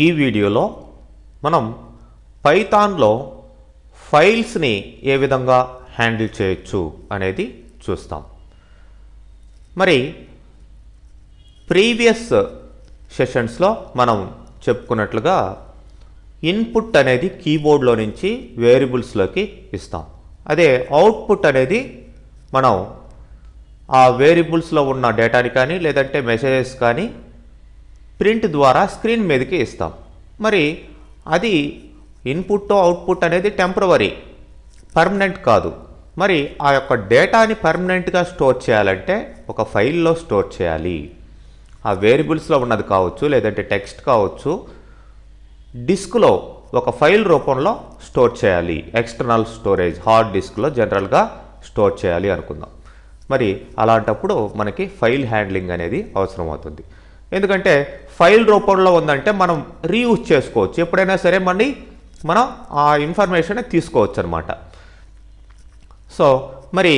ఈ వీడియోలో మనం పైథాన్లో ఫైల్స్ని ఏ విధంగా హ్యాండిల్ చేయొచ్చు అనేది చూస్తాం. మరి ప్రీవియస్ సెషన్స్లో మనం చెప్పుకున్నట్లుగా ఇన్పుట్ అనేది కీబోర్డ్లో నుంచి వేరియబుల్స్లోకి ఇస్తాం. అదే అవుట్పుట్ అనేది మనం ఆ వేరియబుల్స్లో ఉన్న డేటాని కానీ లేదంటే మెసేజెస్ కానీ ప్రింట్ ద్వారా స్క్రీన్ మీదకి ఇస్తాం. మరి అది ఇన్పుట్ అవుట్పుట్ అనేది టెంపరవరీ, పర్మనెంట్ కాదు. మరి ఆ యొక్క డేటాని పర్మనెంట్గా స్టోర్ చేయాలంటే ఒక ఫైల్లో స్టోర్ చేయాలి. ఆ వేరియబుల్స్లో ఉన్నది కావచ్చు, లేదంటే టెక్స్ట్ కావచ్చు, డిస్క్లో ఒక ఫైల్ రూపంలో స్టోర్ చేయాలి. ఎక్స్టర్నల్ స్టోరేజ్ హార్డ్ డిస్క్లో జనరల్గా స్టోర్ చేయాలి అనుకుందాం. మరి అలాంటప్పుడు మనకి ఫైల్ హ్యాండ్లింగ్ అనేది అవసరం అవుతుంది. ఎందుకంటే ఫైల్ రూపంలో ఉందంటే మనం రీయూజ్ చేసుకోవచ్చు, ఎప్పుడైనా సరే మనం ఆ ఇన్ఫర్మేషన్ తీసుకోవచ్చు అనమాట. సో మరి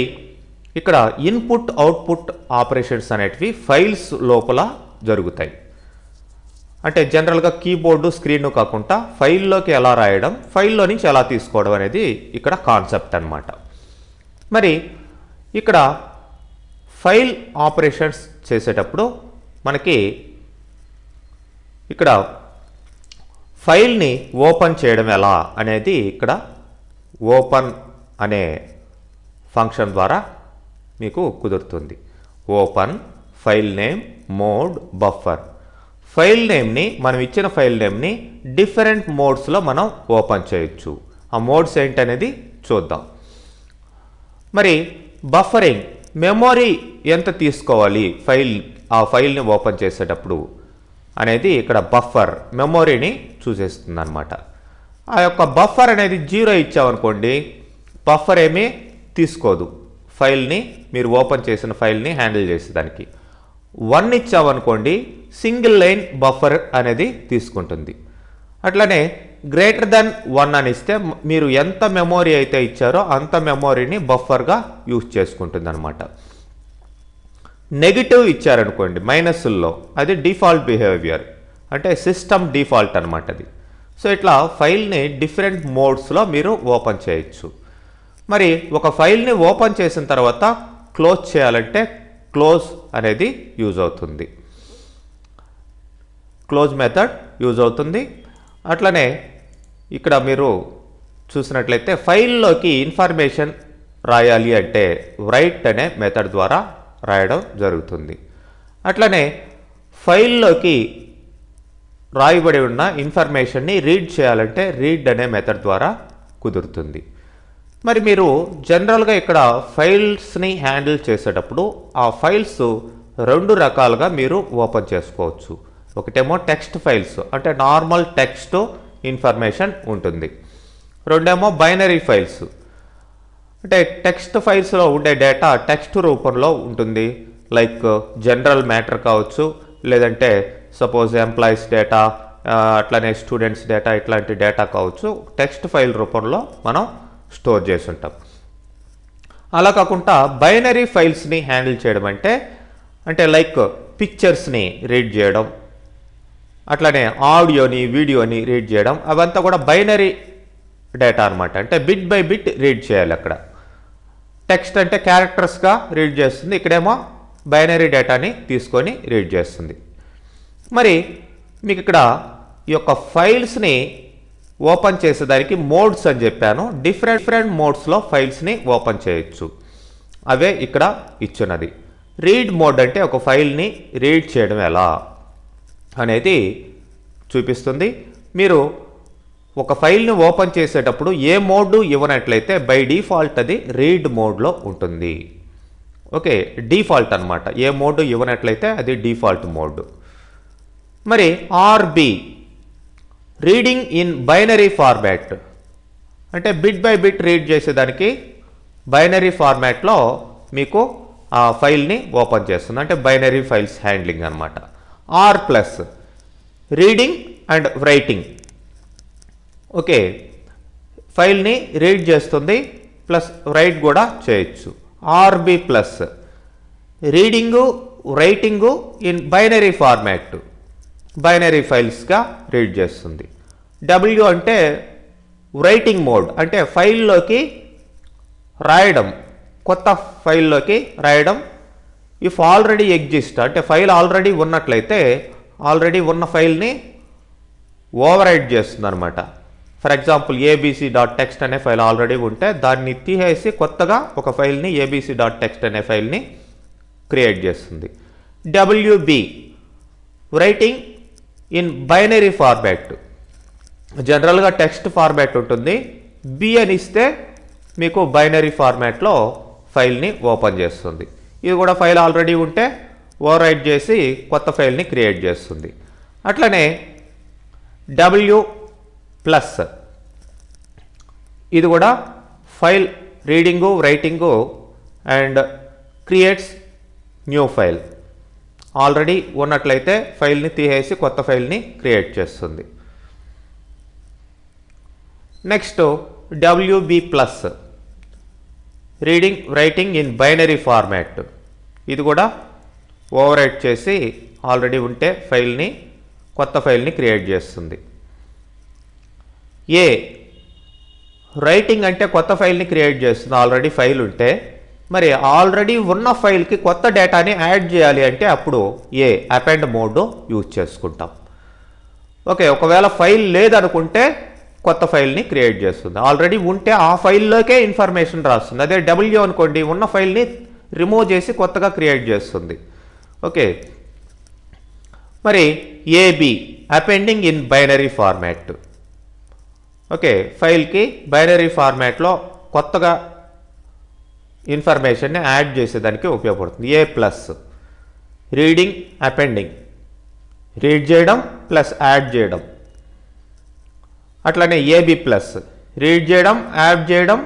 ఇక్కడ ఇన్పుట్ అవుట్పుట్ ఆపరేషన్స్ అనేటివి ఫైల్స్ లోపల జరుగుతాయి. అంటే జనరల్గా కీబోర్డు స్క్రీన్ కాకుండా ఫైల్లోకి ఎలా రాయడం, ఫైల్లో నుంచి ఎలా తీసుకోవడం అనేది ఇక్కడ కాన్సెప్ట్ అన్నమాట. మరి ఇక్కడ ఫైల్ ఆపరేషన్స్ చేసేటప్పుడు మనకి ఇక్కడ ఫైల్ని ఓపెన్ చేయడం ఎలా అనేది ఇక్కడ ఓపెన్ అనే ఫంక్షన్ ద్వారా మీకు కుదురుతుంది. Open file name mode buffer. File నేమ్ని మనం ఇచ్చిన ఫైల్ నేమ్ని డిఫరెంట్ మోడ్స్లో మనం ఓపెన్ చేయొచ్చు. ఆ మోడ్స్ ఏంటనేది చూద్దాం. మరి బఫరింగ్, మెమొరీ ఎంత తీసుకోవాలి ఆ ఫైల్ని ఓపెన్ చేసేటప్పుడు అనేది ఇక్కడ బఫర్ మెమొరీని చూసేస్తుంది అనమాట. ఆ యొక్క బఫర్ అనేది 0 ఇచ్చామనుకోండి, బఫర్ ఏమీ తీసుకోదు ఫైల్ని, మీరు ఓపెన్ చేసిన ఫైల్ని హ్యాండిల్ చేసేదానికి. 1 ఇచ్చామనుకోండి, సింగిల్ లైన్ బఫర్ అనేది తీసుకుంటుంది. అట్లనే గ్రేటర్ దెన్ 1 అని ఇస్తే మీరు ఎంత మెమొరీ అయితే ఇచ్చారో అంత మెమొరీని బఫర్గా యూజ్ చేసుకుంటుంది అనమాట. నెగిటివ్ ఇచ్చారనుకోండి మైనస్లో, అది డిఫాల్ట్ బిహేవియర్, అంటే సిస్టమ్ డిఫాల్ట్ అనమాట అది. సో ఇట్లా ఫైల్ని డిఫరెంట్ మోడ్స్లో మీరు ఓపెన్ చేయొచ్చు. మరి ఒక ఫైల్ని ఓపెన్ చేసిన తర్వాత క్లోజ్ చేయాలంటే క్లోజ్ అనేది యూజ్ అవుతుంది, క్లోజ్ మెథడ్ యూజ్ అవుతుంది. అట్లనే ఇక్కడ మీరు చూసినట్లయితే ఫైల్లోకి ఇన్ఫర్మేషన్ రాయాలి అంటే రైట్ అనే మెథడ్ ద్వారా రాయడం జరుగుతుంది. అట్లనే ఫైల్లోకి రాయబడి ఉన్న ఇన్ఫర్మేషన్ని రీడ్ చేయాలంటే రీడ్ అనే మెథడ్ ద్వారా కుదురుతుంది. మరి మీరు జనరల్గా ఇక్కడ ఫైల్స్ని హ్యాండిల్ చేసేటప్పుడు ఆ ఫైల్స్ 2 రకాలుగా మీరు ఓపెన్ చేసుకోవచ్చు. ఒకటేమో టెక్స్ట్ ఫైల్స్, అంటే నార్మల్ టెక్స్ట్ ఇన్ఫర్మేషన్ ఉంటుంది. రెండేమో బైనరీ ఫైల్స్, అంటే టెక్స్ట్ ఫైల్స్లో ఉండే డేటా టెక్స్ట్ రూపంలో ఉంటుంది. లైక్ జనరల్ మ్యాటర్ కావచ్చు, లేదంటే సపోజ్ ఎంప్లాయీస్ డేటా, అట్లనే స్టూడెంట్స్ డేటా, ఇట్లాంటి డేటా కావచ్చు, టెక్స్ట్ ఫైల్ రూపంలో మనం స్టోర్ చేసి ఉంటాం. అలా కాకుండా బైనరీ ఫైల్స్ని హ్యాండిల్ చేయడం అంటే లైక్ పిక్చర్స్ని రీడ్ చేయడం, అట్లనే ఆడియోని వీడియోని రీడ్ చేయడం, అవంతా కూడా బైనరీ డేటా అనమాట. అంటే బిట్ బై బిట్ రీడ్ చేయాలి. అక్కడ టెక్స్ట్ అంటే క్యారెక్టర్స్గా రీడ్ చేస్తుంది, ఇక్కడేమో బైనరీ డేటాని తీసుకొని రీడ్ చేస్తుంది. మరి మీకు ఇక్కడ ఈ యొక్క ఫైల్స్ని ఓపెన్ చేసేదానికి మోడ్స్ అని చెప్పాను. డిఫరెంట్ మోడ్స్లో ఫైల్స్ని ఓపెన్ చేయొచ్చు. అవే ఇక్కడ ఇచ్చున్నది. రీడ్ మోడ్ అంటే ఒక ఫైల్ని రీడ్ చేయడం ఎలా అనేది చూపిస్తుంది. మీరు ఒక ఫైల్ని ఓపెన్ చేసేటప్పుడు ఏ మోడ్ ఇవ్వనట్లయితే బై డిఫాల్ట్ అది రీడ్ మోడ్లో ఉంటుంది. ఓకే, డిఫాల్ట్ అనమాట. ఏ మోడ్ ఇవ్వనట్లయితే అది డిఫాల్ట్ మోడ్. మరి RB, reading in binary format, అంటే బిట్ బై బిట్ రీడ్ చేసేదానికి బైనరీ ఫార్మాట్లో మీకు ఆ ఫైల్ని ఓపెన్ చేస్తుంది, అంటే బైనరీ ఫైల్స్ హ్యాండ్లింగ్ అనమాట. R plus, reading and writing. Okay, ఫైల్ని రీడ్ చేస్తుంది ప్లస్ రైట్ కూడా చేయొచ్చు. RB plus, reading writing in binary format, binary ఫైల్స్గా రీడ్ చేస్తుంది. డబ్ల్యూ అంటే రైటింగ్ మోడ్, అంటే ఫైల్లోకి రాయడం, కొత్త ఫైల్లోకి రాయడం. ఇఫ్ ఆల్రెడీ ఎగ్జిస్ట్ అంటే ఫైల్ ఆల్రెడీ ఉన్నట్లయితే ఆల్రెడీ ఉన్న ఫైల్ని ఓవర్ రైట్ చేస్తుంది అనమాట. ఫర్ ఎగ్జాంపుల్ abc.txt అనే ఫైల్ ఆల్రెడీ ఉంటే దాన్ని తీసేసి కొత్తగా ఒక ఫైల్ని abc.txt అనే ఫైల్ని క్రియేట్ చేస్తుంది. WB writing in binary format, జనరల్గా టెక్స్ట్ ఫార్మాట్ ఉంటుంది. బి అని ఇస్తే మీకు బైనరీ ఫార్మాట్లో ఫైల్ని ఓపెన్ చేస్తుంది. ఇది కూడా ఫైల్ ఆల్రెడీ ఉంటే ఓవర్ రైట్ చేసి కొత్త ఫైల్ని క్రియేట్ చేస్తుంది. అట్లనే డబ్ల్యూ ప్లస్, ఇది కూడా file reading writing and creates new file. Already ఉన్నట్లయితే ఫైల్ని తీసేసి కొత్త ఫైల్ని క్రియేట్ చేస్తుంది. Next WB plus reading writing in binary format, ఇది కూడా ఓవర్ రైట్ చేసి ఆల్రెడీ ఉంటే ఫైల్ని కొత్త ఫైల్ని క్రియేట్ చేస్తుంది. ఏ రైటింగ్ అంటే కొత్త ఫైల్ని క్రియేట్ చేస్తుంది. ఆల్రెడీ ఫైల్ ఉంటే మరి ఆల్రెడీ ఉన్న ఫైల్కి కొత్త డేటాని యాడ్ చేయాలి అంటే అప్పుడు ఏ అపెండ్ మోడ్ యూజ్ చేసుకుంటాం. ఓకే, ఒకవేళ ఫైల్ లేదనుకుంటే కొత్త ఫైల్ని క్రియేట్ చేస్తుంది. ఆల్రెడీ ఉంటే ఆ ఫైల్లోకే ఇన్ఫర్మేషన్ రాస్తుంది. అదే డబ్ల్యూ అనుకోండి, ఉన్న ఫైల్ని రిమూవ్ చేసి కొత్తగా క్రియేట్ చేస్తుంది. ఓకే, మరి AB appending in binary format. Okay, ఫైల్కి బైనరీ ఫార్మాట్లో కొత్తగా ఇన్ఫర్మేషన్ని యాడ్ చేసేదానికి ఉపయోగపడుతుంది. A plus reading appending, read చేయడం ప్లస్ యాడ్ చేయడం. అట్లనే ఏబి ప్లస్ రీడ్ చేయడం యాడ్ చేయడం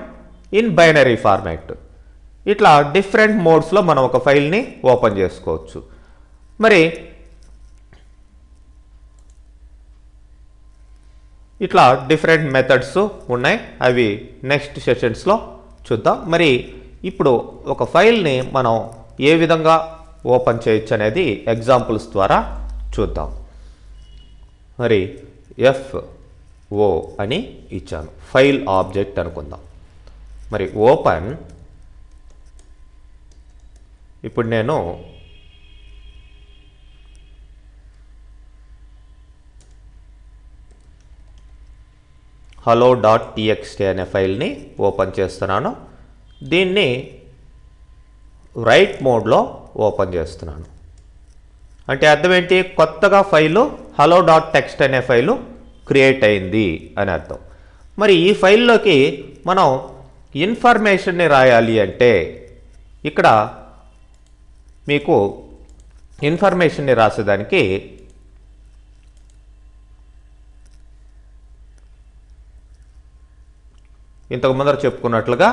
ఇన్ బైనరీ ఫార్మాట్. ఇట్లా డిఫరెంట్ మోడ్స్లో మనం ఒక ఫైల్ని ఓపెన్ చేసుకోవచ్చు. మరి ఇట్లా డిఫరెంట్ మెథడ్స్ ఉన్నాయి, అవి నెక్స్ట్ సెషన్స్లో చూద్దాం. మరి ఇప్పుడు ఒక ఫైల్ని మనం ఏ విధంగా ఓపెన్ చేయొచ్చు అనేది ఎగ్జాంపుల్స్ ద్వారా చూద్దాం. మరి FO అని ఇచ్చాను, ఫైల్ ఆబ్జెక్ట్ అనుకుందాం. మరి ఓపెన్, ఇప్పుడు నేను hello.txt అనే ఫైల్ని ఓపెన్ చేస్తున్నాను. దీన్ని రైట్ మోడ్లో ఓపెన్ చేస్తున్నాను. అంటే అర్థం ఏంటి, కొత్తగా ఫైలు hello.txt అనే ఫైలు క్రియేట్ అయింది అని అర్థం. మరి ఈ ఫైల్లోకి మనం ఇన్ఫర్మేషన్ని రాయాలి అంటే ఇక్కడ మీకు ఇన్ఫర్మేషన్ని రాసేదానికి ఇంతకు ముందర చెప్పుకున్నట్లుగా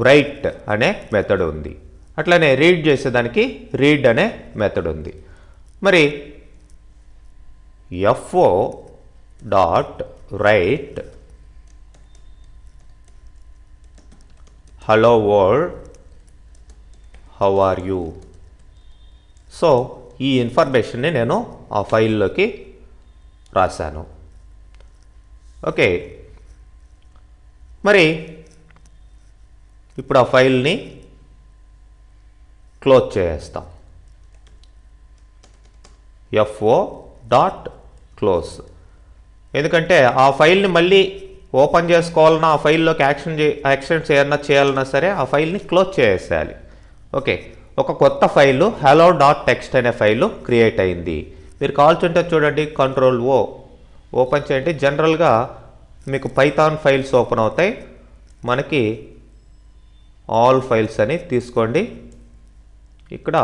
రైట్ అనే మెథడ్ ఉంది. అట్లనే రీడ్ చేసేదానికి రీడ్ అనే మెథడ్ ఉంది. మరి FO.write hello world how are you. So ఈ ఇన్ఫర్మేషన్ని నేను ఆ ఫైల్లోకి రాశాను. ఓకే, మరి ఇప్పుడు ఆ ఫైల్ని క్లోజ్ చేస్తాం. FO.close, ఎందుకంటే ఆ ఫైల్ని మళ్ళీ ఓపెన్ చేసుకోవాలన్నా ఆ ఫైల్లోకి యాక్షన్స్ ఏమన్నా చేయాలన్నా సరే ఆ ఫైల్ని క్లోజ్ చేసేయాలి. ఓకే, ఒక కొత్త ఫైలు hello.txt అనే ఫైలు క్రియేట్ అయింది. మీరు కావాల్సింటే చూడండి, Ctrl+O ఓపెన్ చేయండి. జనరల్గా మీకు పైథాన్ ఫైల్స్ ఓపెన్ అవుతాయి. మనకి ఆల్ ఫైల్స్ అని తీసుకోండి. ఇక్కడ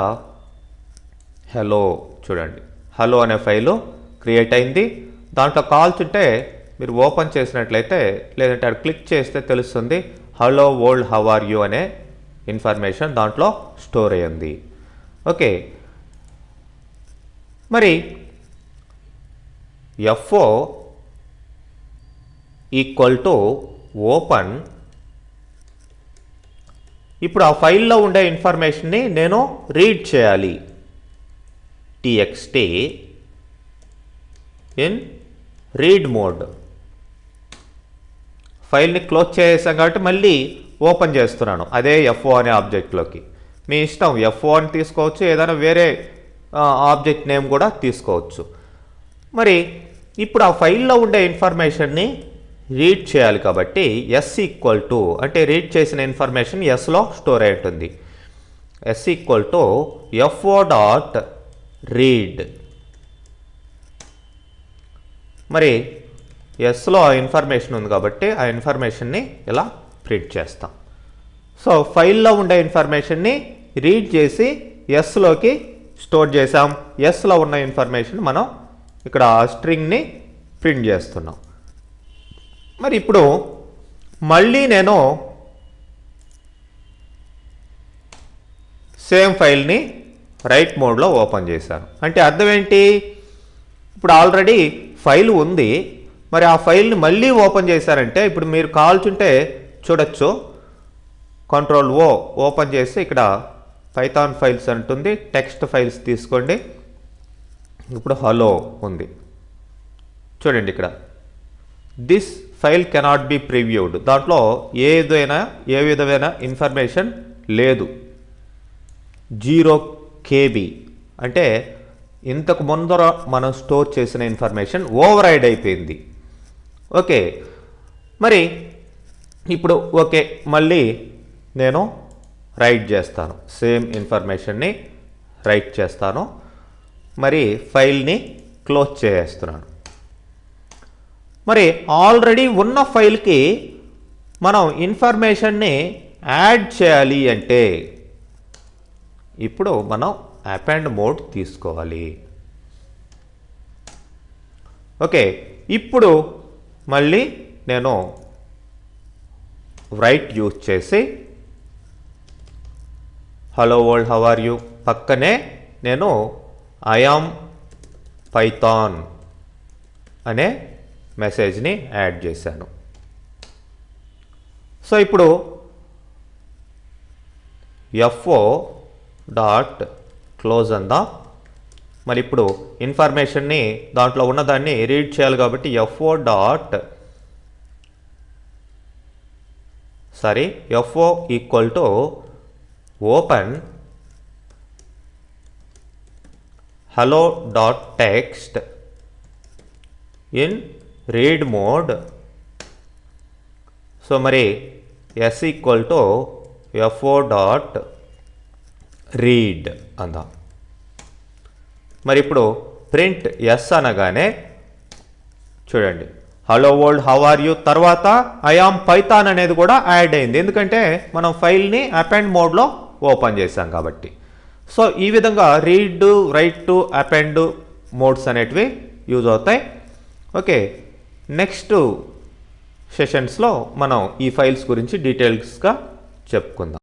హలో చూడండి, హలో అనే ఫైలు క్రియేట్ అయింది. దాంట్లో కావాల్సింటే మీరు ఓపెన్ చేసినట్లయితే, లేదంటే అది క్లిక్ చేస్తే తెలుస్తుంది hello world how are you అనే ఇన్ఫర్మేషన్ దాంట్లో స్టోర్ అయ్యింది. ఓకే, మరి FO = ఓపెన్. ఇప్పుడు ఆ ఫైల్లో ఉండే ఇన్ఫర్మేషన్ని నేను రీడ్ చేయాలి. txt in read mode. ఫైల్ని క్లోజ్ చేసాం కాబట్టి మళ్ళీ ఓపెన్ చేస్తున్నాను అదే ఎఫ్ఓ అనే ఆబ్జెక్ట్లోకి. మీ ఇష్టం, ఎఫ్ఓ అని తీసుకోవచ్చు, ఏదైనా వేరే ఆబ్జెక్ట్ నేమ్ కూడా తీసుకోవచ్చు. మరి ఇప్పుడు ఆ ఫైల్లో ఉండే ఇన్ఫర్మేషన్ని రీడ్ చేయాలి కాబట్టి ఎస్ ఈక్వల్ టు, అంటే రీడ్ చేసిన ఇన్ఫర్మేషన్ ఎస్లో స్టోర్ అయి ఉంటుంది. S equal to FO dot read. మరి ఎస్లో ఆ ఇన్ఫర్మేషన్ ఉంది కాబట్టి ఆ ఇన్ఫర్మేషన్ని ఇలా ప్రింట్ చేస్తాం. సో ఫైల్లో ఉండే ఇన్ఫర్మేషన్ని రీడ్ చేసి ఎస్లోకి స్టోర్ చేసాం. ఎస్లో ఉన్న ఇన్ఫర్మేషన్ మనం ఇక్కడ స్ట్రింగ్ని ప్రింట్ చేస్తున్నాం. మరి ఇప్పుడు మళ్ళీ నేను సేమ్ ఫైల్ని రైట్ మోడ్లో ఓపెన్ చేశాను. అంటే అర్థం ఏంటి, ఇప్పుడు ఆల్రెడీ ఫైల్ ఉంది, మరి ఆ ఫైల్ని మళ్ళీ ఓపెన్ చేశారంటే ఇప్పుడు మీరు కావాల్చుంటే చూడొచ్చు, కంట్రోల్ ఓ ఓపెన్ చేసి ఇక్కడ పైథాన్ ఫైల్స్ అంటుంది, టెక్స్ట్ ఫైల్స్ తీసుకోండి. ఇప్పుడు హలో ఉంది చూడండి, ఇక్కడ దిస్ ఫైల్ కెనాట్ బి ప్రివ్యూడ్. దాంట్లో ఏ విధమైన ఇన్ఫర్మేషన్ లేదు. 0 KB అంటే ఇంతకు ముందర మనం స్టోర్ చేసిన ఇన్ఫర్మేషన్ ఓవర్ రైడ్ అయిపోయింది. ఓకే, మరి ఇప్పుడు ఓకే మళ్ళీ నేను రైట్ చేస్తాను, సేమ్ ఇన్ఫర్మేషన్ని రైట్ చేస్తాను. మరి ఫైల్ని క్లోజ్ చేస్తున్నాను. మరి ఆల్రెడీ ఉన్న ఫైల్కి మనం ఇన్ఫర్మేషన్ని యాడ్ చేయాలి అంటే ఇప్పుడు మనం అపెండ్ మోడ్ తీసుకోవాలి. ఓకే, ఇప్పుడు మళ్ళీ నేను రైట్ యూజ్ చేసి hello world how are you పక్కనే నేను ఐ యామ్ పైథాన్ అనే మెసేజ్ని యాడ్ చేశాను. సో ఇప్పుడు ఎఫ్ఓ డాట్ క్లోజ్ అందాం. మరి ఇప్పుడు ఇన్ఫర్మేషన్ని దాంట్లో ఉన్నదాన్ని రీడ్ చేయాలి కాబట్టి FO equal to open hello dot text in read mode. So మరి s equal to fo dot read అందాం. మరి ఇప్పుడు ప్రింట్ ఎస్ అనగానే చూడండి hello world how are you తర్వాత ఐ యామ్ పైథాన్ అనేది కూడా యాడ్ అయింది, ఎందుకంటే మనం ఫైల్ని అపెండ్ మోడ్లో ఓపెన్ చేసాం కాబట్టి. సో ఈ విధంగా రీడ్, రైట్, అపెండ్ మోడ్స్ అనేటివి యూజ్ అవుతాయి. ఓకే, నెక్స్ట్ సెషన్స్లో మనం ఈ ఫైల్స్ గురించి డీటెయిల్స్గా చెప్పుకుందాం.